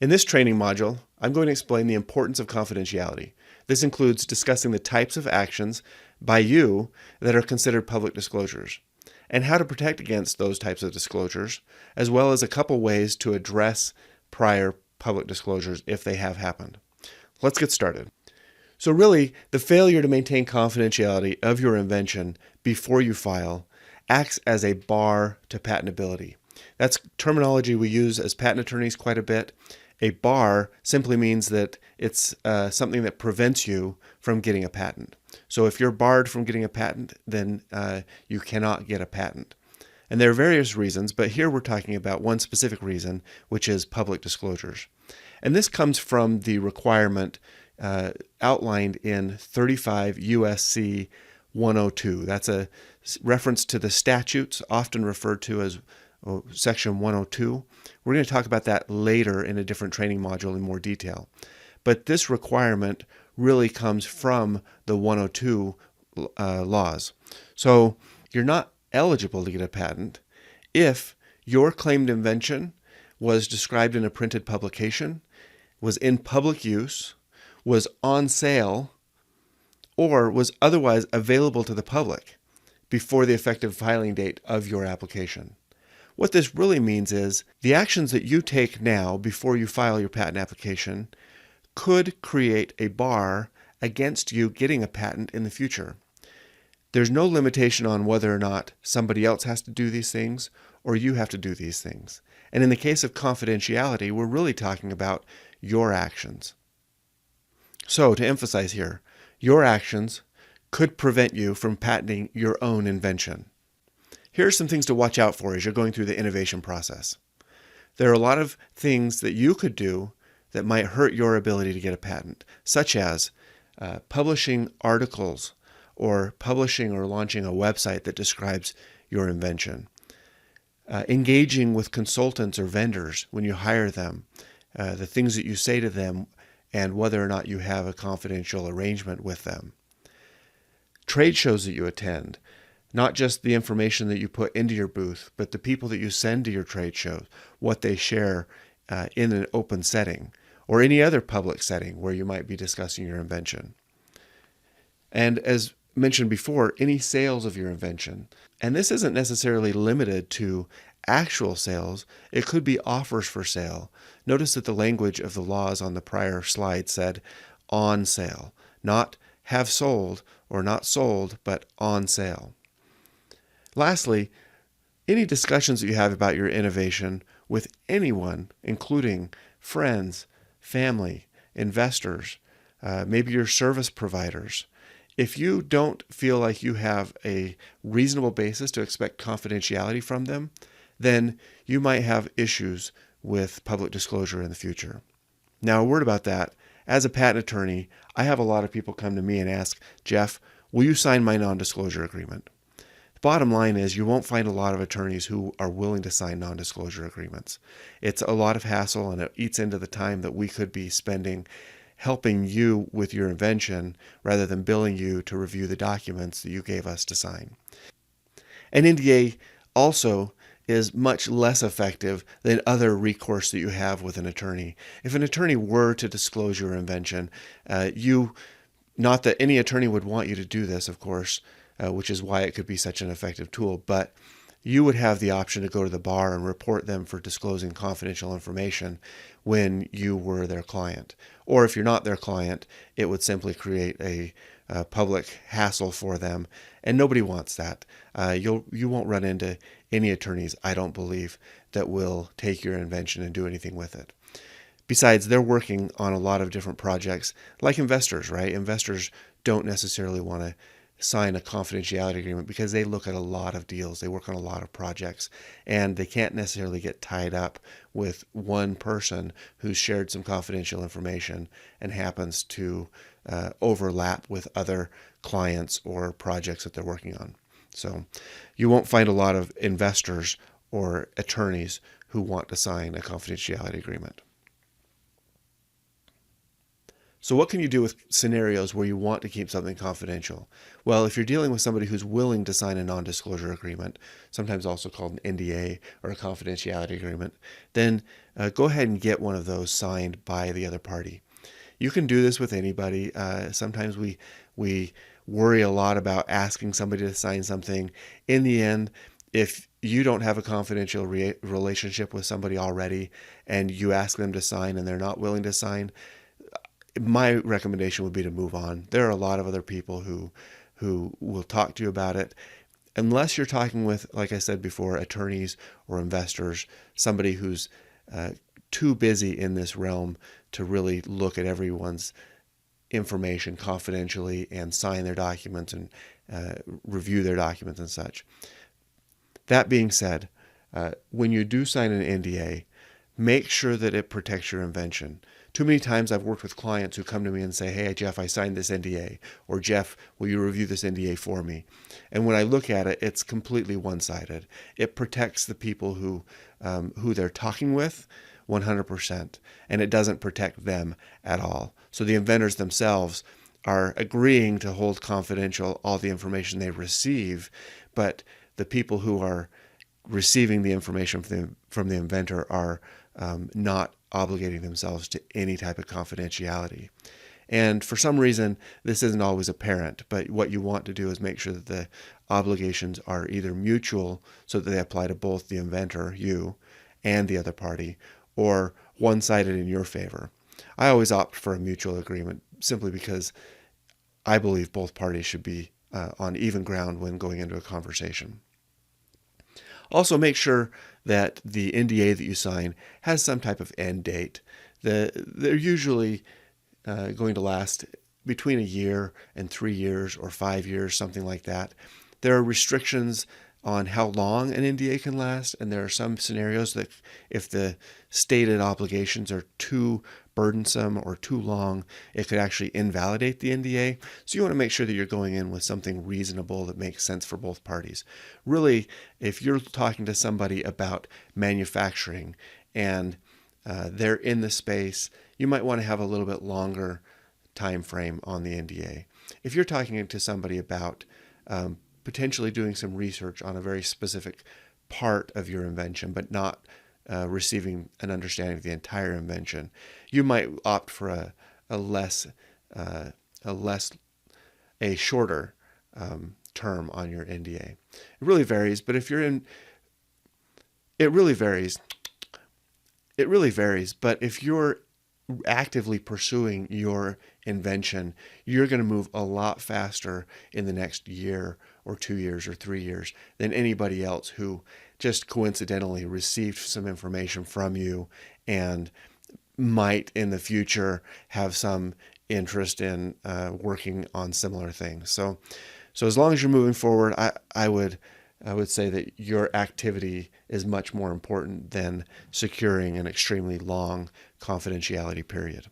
In this training module, I'm going to explain the importance of confidentiality. This includes discussing the types of actions by you that are considered public disclosures, and how to protect against those types of disclosures, as well as a couple ways to address prior public disclosures if they have happened. Let's get started. So really, the failure to maintain confidentiality of your invention before you file acts as a bar to patentability. That's terminology we use as patent attorneys quite a bit. A bar simply means that it's something that prevents you from getting a patent. So if you're barred from getting a patent, then you cannot get a patent. And there are various reasons, but here we're talking about one specific reason, which is public disclosures. And this comes from the requirement outlined in 35 USC 102. That's a reference to the statutes, often referred to as Section 102. We're going to talk about that later in a different training module in more detail. But this requirement really comes from the 102 laws. So you're not eligible to get a patent if your claimed invention was described in a printed publication, was in public use, was on sale, or was otherwise available to the public before the effective filing date of your application. What this really means is the actions that you take now before you file your patent application could create a bar against you getting a patent in the future. There's no limitation on whether or not somebody else has to do these things or you have to do these things. And in the case of confidentiality, we're really talking about your actions. So to emphasize here, your actions could prevent you from patenting your own invention. Here are some things to watch out for as you're going through the innovation process. There are a lot of things that you could do that might hurt your ability to get a patent, such as publishing articles or publishing or launching a website that describes your invention, engaging with consultants or vendors when you hire them, the things that you say to them, and whether or not you have a confidential arrangement with them. Trade shows that you attend, not just the information that you put into your booth, but the people that you send to your trade shows, what they share in an open setting, or any other public setting where you might be discussing your invention. And as mentioned before, any sales of your invention. And this isn't necessarily limited to actual sales. It could be offers for sale. Notice that the language of the laws on the prior slide said on sale, not have sold or not sold, but on sale. Lastly, any discussions that you have about your innovation with anyone, including friends, family, investors, maybe your service providers, if you don't feel like you have a reasonable basis to expect confidentiality from them, then you might have issues with public disclosure in the future. Now, a word about that. As a patent attorney, I have a lot of people come to me and ask, Jeff, will you sign my non-disclosure agreement? The bottom line is you won't find a lot of attorneys who are willing to sign non-disclosure agreements. It's a lot of hassle, and it eats into the time that we could be spending helping you with your invention rather than billing you to review the documents that you gave us to sign. An NDA also is much less effective than other recourse that you have with an attorney. If an attorney were to disclose your invention, not that any attorney would want you to do this, of course, which is why it could be such an effective tool, but you would have the option to go to the bar and report them for disclosing confidential information when you were their client. Or if you're not their client, it would simply create a public hassle for them, and nobody wants that. You won't run into any attorneys, I don't believe, that will take your invention and do anything with it. Besides, they're working on a lot of different projects, like investors, right? Investors don't necessarily want to sign a confidentiality agreement because they look at a lot of deals, they work on a lot of projects, and they can't necessarily get tied up with one person who's shared some confidential information and happens to overlap with other clients or projects that they're working on. So you won't find a lot of investors or attorneys who want to sign a confidentiality agreement. So what can you do with scenarios where you want to keep something confidential? Well, if you're dealing with somebody who's willing to sign a non-disclosure agreement, sometimes also called an NDA or a confidentiality agreement, then go ahead and get one of those signed by the other party. You can do this with anybody. Sometimes we worry a lot about asking somebody to sign something. In the end, if you don't have a confidential relationship with somebody already and you ask them to sign and they're not willing to sign, my recommendation would be to move on. There are a lot of other people who will talk to you about it. Unless you're talking with, like I said before, attorneys or investors, somebody who's too busy in this realm to really look at everyone's information confidentially and sign their documents and review their documents and such. That being said, when you do sign an NDA, make sure that it protects your invention. Too many times I've worked with clients who come to me and say, hey, Jeff, I signed this NDA. Or Jeff, will you review this NDA for me? And when I look at it, it's completely one-sided. It protects the people who they're talking with 100%, and it doesn't protect them at all. So the inventors themselves are agreeing to hold confidential all the information they receive, but the people who are receiving the information from the inventor are not obligating themselves to any type of confidentiality. And for some reason, this isn't always apparent, but what you want to do is make sure that the obligations are either mutual, so that they apply to both the inventor, you, and the other party, or one-sided in your favor. I always opt for a mutual agreement simply because I believe both parties should be on even ground when going into a conversation. Also, make sure that the NDA that you sign has some type of end date. They're usually going to last between a year and 3 years or 5 years, something like that. There are restrictions on how long an NDA can last, and there are some scenarios that if the stated obligations are too burdensome or too long, it could actually invalidate the NDA. So you want to make sure that you're going in with something reasonable that makes sense for both parties. Really, if you're talking to somebody about manufacturing and they're in the space, you might want to have a little bit longer time frame on the NDA. If you're talking to somebody about potentially doing some research on a very specific part of your invention, but not receiving an understanding of the entire invention, you might opt for a shorter term on your NDA. It really varies, but if you're in, it really varies. It really varies, but if you're actively pursuing your invention, you're going to move a lot faster in the next year or 2 years or 3 years than anybody else who just coincidentally received some information from you and might in the future have some interest in working on similar things. So as long as you're moving forward, I would say that your activity is much more important than securing an extremely long confidentiality period.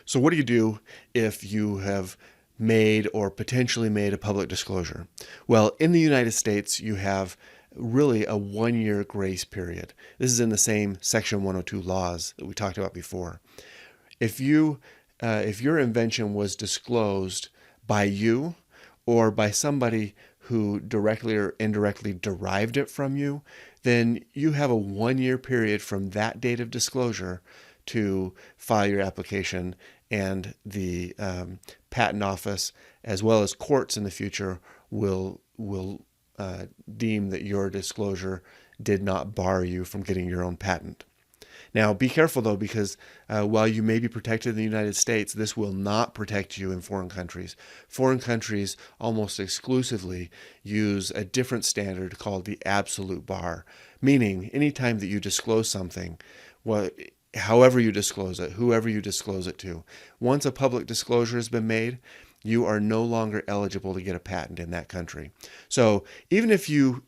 So what do you do if you have made or potentially made a public disclosure? Well, in the United States, you have really a 1-year grace period. This is in the same Section 102 laws that we talked about before. If your invention was disclosed by you or by somebody who directly or indirectly derived it from you, then you have a 1-year period from that date of disclosure to file your application, and the patent office as well as courts in the future will deem that your disclosure did not bar you from getting your own patent. Now, be careful though, because while you may be protected in the United States, this will not protect you in foreign countries. Foreign countries almost exclusively use a different standard called the absolute bar, meaning anytime that you disclose something, however you disclose it, whoever you disclose it to, once a public disclosure has been made, you are no longer eligible to get a patent in that country. So even if you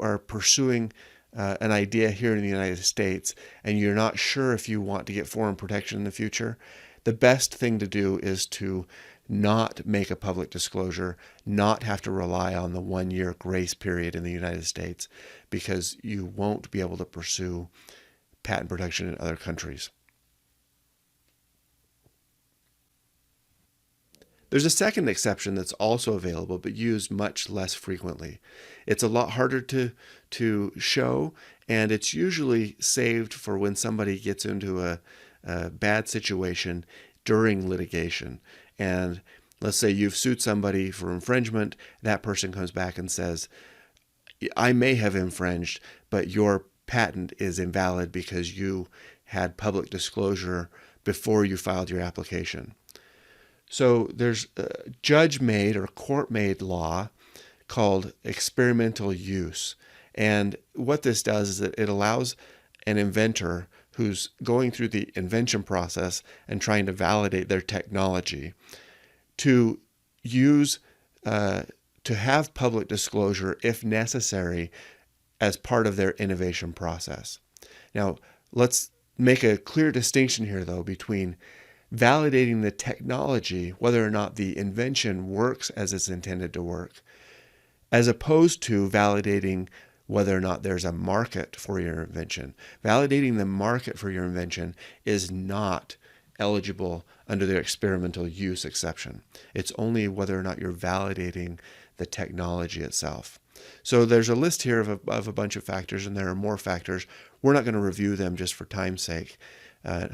are pursuing an idea here in the United States and you're not sure if you want to get foreign protection in the future, the best thing to do is to not make a public disclosure, not have to rely on the 1-year grace period in the United States, because you won't be able to pursue patent protection in other countries. There's a second exception that's also available, but used much less frequently. It's a lot harder to show, and it's usually saved for when somebody gets into a bad situation during litigation. And let's say you've sued somebody for infringement. That person comes back and says, I may have infringed, but your patent is invalid because you had public disclosure before you filed your application. So there's a judge-made or court-made law called experimental use. And what this does is that it allows an inventor who's going through the invention process and trying to validate their technology to use, to have public disclosure if necessary as part of their innovation process. Now, let's make a clear distinction here, though, between validating the technology, whether or not the invention works as it's intended to work, as opposed to validating whether or not there's a market for your invention. Validating the market for your invention is not eligible under the experimental use exception. It's only whether or not you're validating the technology itself. So there's a list here of a bunch of factors, and there are more factors. We're not going to review them just for time's sake.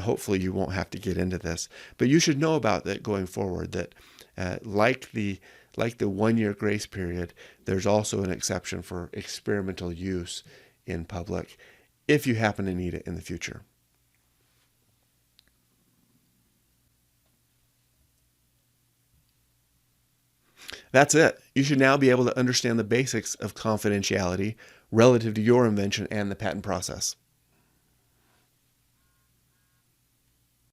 Hopefully you won't have to get into this, but you should know about that going forward, that like the 1 year grace period, there's also an exception for experimental use in public if you happen to need it in the future. That's it. You should now be able to understand the basics of confidentiality relative to your invention and the patent process.